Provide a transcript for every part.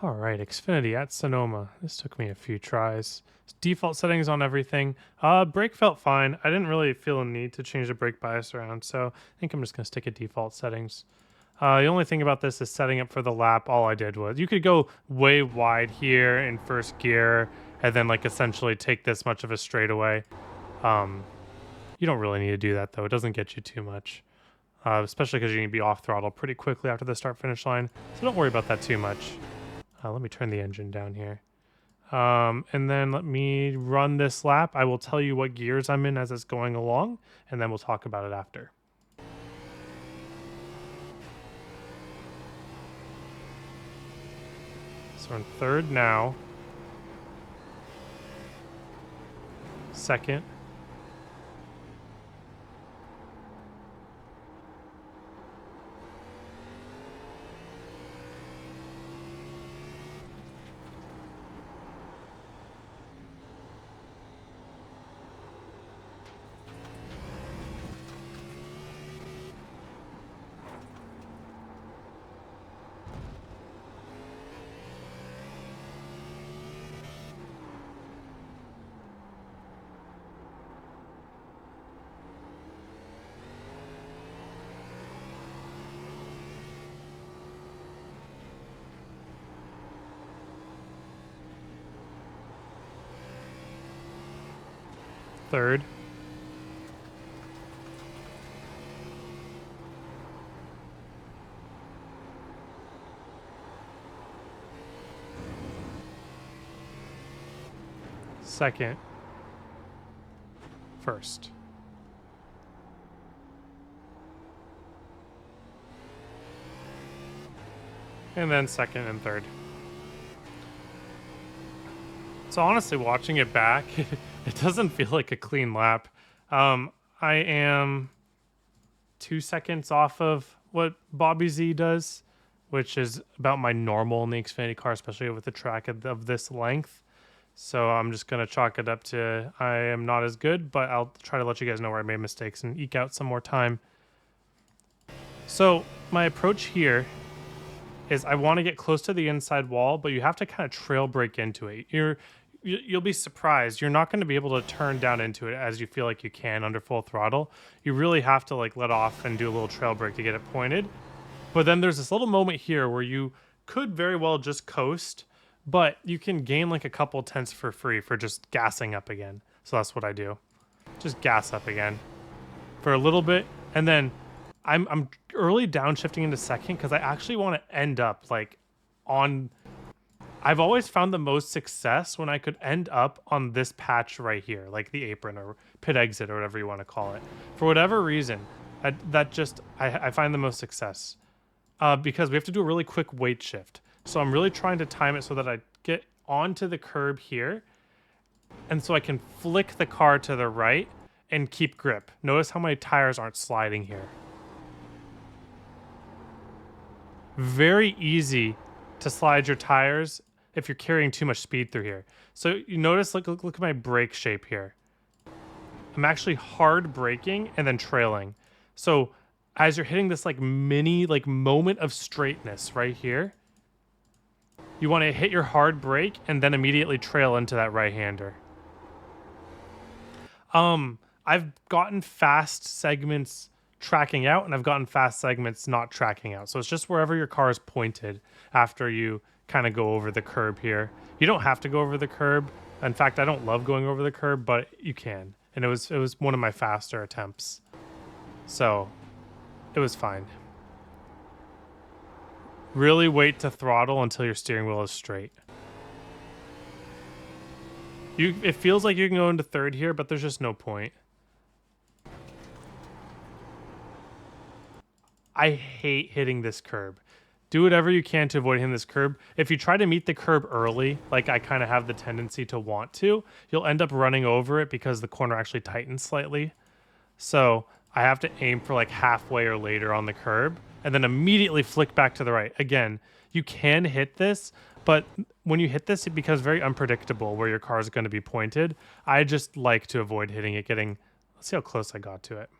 All right, Xfinity at Sonoma. This took me a few tries. Default settings on everything. Brake felt fine. I didn't really feel a need to change the brake bias around, so I think I'm just gonna stick at default settings. The only thing about this is setting up for the lap. All I did was you could go way wide here in first gear and then like essentially take this much of a straightaway. Um, you don't really need to do that though. It doesn't get you too much, especially because you need to be off throttle pretty quickly after the start finish line. So don't worry about that too much. Let me turn the engine down here. And then let me run this lap. I will tell you what gears I'm in as it's going along, and then we'll talk about it after. So we're in third now. Second. Third. Second. First. And then second and third. So honestly, watching it back, it doesn't feel like a clean lap. I am 2 seconds off of what Bobby Z does, which is about my normal in the Xfinity car, especially with the track of this length. So I'm just going to chalk it up to I am not as good, but I'll try to let you guys know where I made mistakes and eke out some more time. So my approach here is I want to get close to the inside wall, but you have to kind of trail brake into it. You'll be surprised. You're not going to be able to turn down into it as you feel like you can under full throttle. You really have to like let off and do a little trail brake to get it pointed. But then there's this little moment here where you could very well just coast, but you can gain like a couple tenths for free for just gassing up again. So that's what I do. Just gas up again for a little bit, and then I'm early downshifting into second because I actually want to end up like on. I've always found the most success when I could end up on this patch right here, like the apron or pit exit or whatever you want to call it. For whatever reason, I find the most success because we have to do a really quick weight shift. So I'm really trying to time it so that I get onto the curb here, and so I can flick the car to the right and keep grip. Notice how my tires aren't sliding here. Very easy to slide your tires if you're carrying too much speed through here. So you notice, look at my brake shape here. I'm actually hard braking and then trailing. So as you're hitting this like mini like moment of straightness right here, you want to hit your hard brake and then immediately trail into that right-hander. I've gotten fast segments tracking out, and I've gotten fast segments not tracking out. So it's just wherever your car is pointed after you kind of go over the curb here. You don't have to go over the curb. In fact, I don't love going over the curb, but you can. And it was one of my faster attempts. So it was fine. Really wait to throttle until your steering wheel is straight. It feels like you can go into third here, but there's just no point. I hate hitting this curb. Do whatever you can to avoid hitting this curb. If you try to meet the curb early, like I kind of have the tendency to want to, you'll end up running over it because the corner actually tightens slightly. So I have to aim for like halfway or later on the curb and then immediately flick back to the right. Again, you can hit this, but when you hit this, it becomes very unpredictable where your car is going to be pointed. I just like to avoid hitting it, let's see how close I got to it.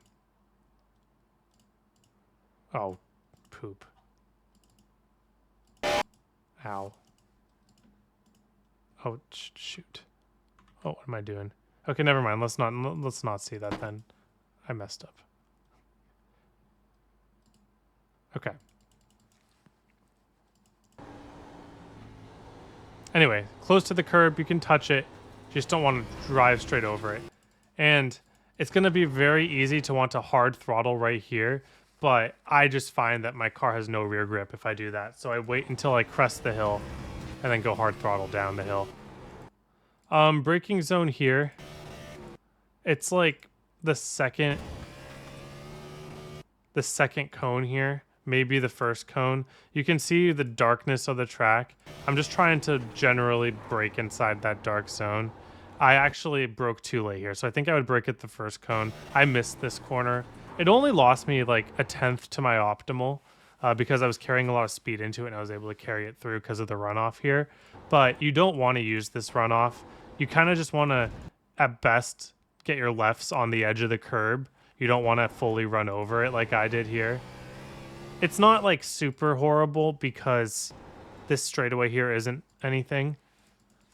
Oh, poop. Ow. Oh, shoot. Oh, what am I doing? Okay, never mind. Let's not see that then. I messed up. Okay. Anyway, close to the curb, you can touch it. You just don't want to drive straight over it. And it's going to be very easy to want to hard throttle right here, but I just find that my car has no rear grip if I do that. So I wait until I crest the hill and then go hard throttle down the hill. Braking zone here. It's like the second cone here, maybe the first cone. You can see the darkness of the track. I'm just trying to generally brake inside that dark zone. I actually broke too late here, so I think I would brake at the first cone. I missed this corner. It only lost me like a tenth to my optimal because I was carrying a lot of speed into it and I was able to carry it through because of the runoff here. But you don't want to use this runoff. You kind of just want to, at best, get your lefts on the edge of the curb. You don't want to fully run over it like I did here. It's not like super horrible because this straightaway here isn't anything,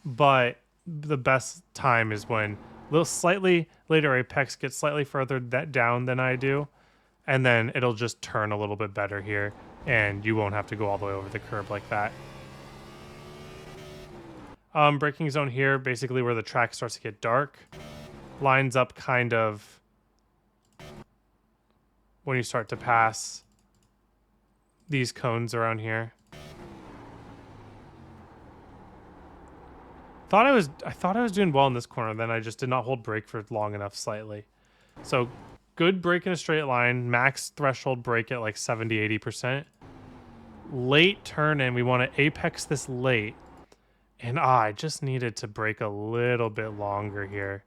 but the best time is when a little slightly later apex gets slightly further down than I do, and then it'll just turn a little bit better here and you won't have to go all the way over the curb like that. Braking zone here, basically where the track starts to get dark, lines up kind of when you start to pass these cones around here. I thought I was doing well in this corner, then I just did not hold brake for long enough slightly. So good brake in a straight line, max threshold brake at like 70-80%. Late turn in, we want to apex this late. And I just needed to brake a little bit longer here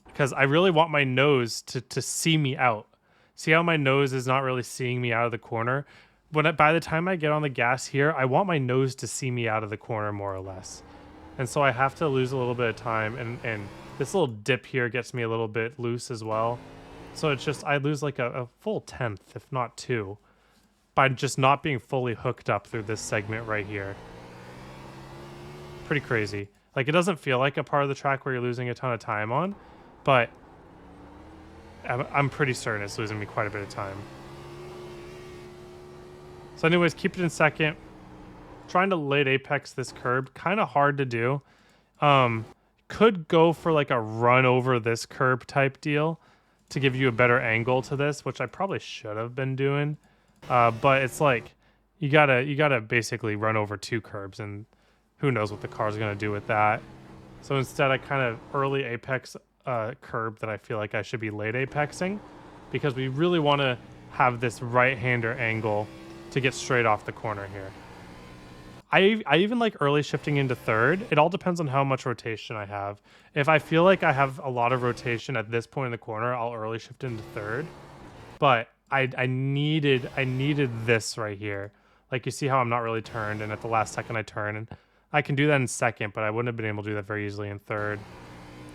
because I really want my nose to see me out. See how my nose is not really seeing me out of the corner? By the time I get on the gas here, I want my nose to see me out of the corner more or less. And so I have to lose a little bit of time, and this little dip here gets me a little bit loose as well. So it's just, I lose like a full tenth, if not two, by just not being fully hooked up through this segment right here. Pretty crazy. Like, it doesn't feel like a part of the track where you're losing a ton of time on, but I'm pretty certain it's losing me quite a bit of time. So anyways, keep it in second. Trying to late apex this curb, kind of hard to do. Could go for like a run over this curb type deal to give you a better angle to this, which I probably should have been doing. But it's like you gotta basically run over two curbs, and who knows what the car's gonna do with that. So instead, I kind of early apex curb that I feel like I should be late apexing, because we really want to have this right-hander angle to get straight off the corner here. I even like early shifting into third. It all depends on how much rotation I have. If I feel like I have a lot of rotation at this point in the corner, I'll early shift into third. But I needed this right here. Like, you see how I'm not really turned, and at the last second I turn, and I can do that in second, but I wouldn't have been able to do that very easily in third.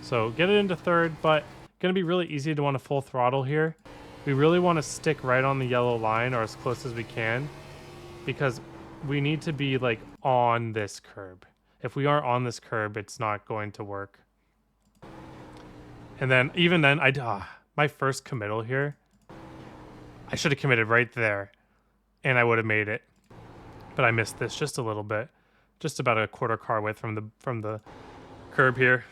So get it into third, but gonna be really easy to want to full throttle here. We really want to stick right on the yellow line, or as close as we can, because we need to be like on this curb. If we aren't on this curb, it's not going to work. And then even then, my first committal here, I should have committed right there and I would have made it, but I missed this just a little bit, just about a quarter car width from the curb here,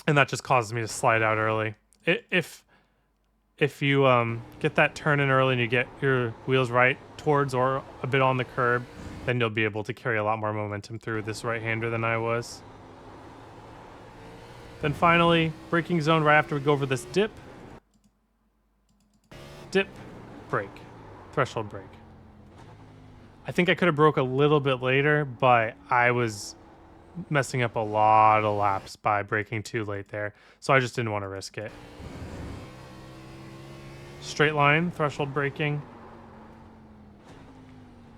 and that just causes me to slide out early. If you get that turn in early and you get your wheels right towards or a bit on the curb, then you'll be able to carry a lot more momentum through this right-hander than I was. Then finally, braking zone right after we go over this dip. Dip, brake, threshold brake. I think I could have broke a little bit later, but I was messing up a lot of laps by braking too late there, so I just didn't want to risk it. Straight line, threshold braking.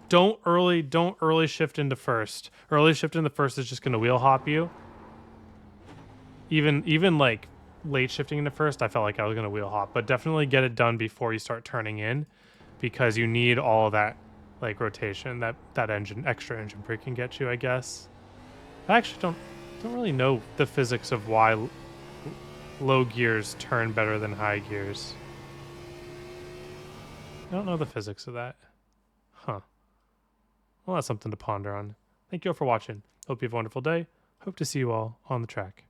Don't early shift into first. Early shift into first is just going to wheel hop you. Even like late shifting into first, I felt like I was going to wheel hop, but definitely get it done before you start turning in, because you need all of that like rotation that extra engine brake can get you, I guess. I actually don't. Don't really know the physics of why low gears turn better than high gears. I don't know the physics of that. Huh. Well, that's something to ponder on. Thank you all for watching. Hope you have a wonderful day. Hope to see you all on the track.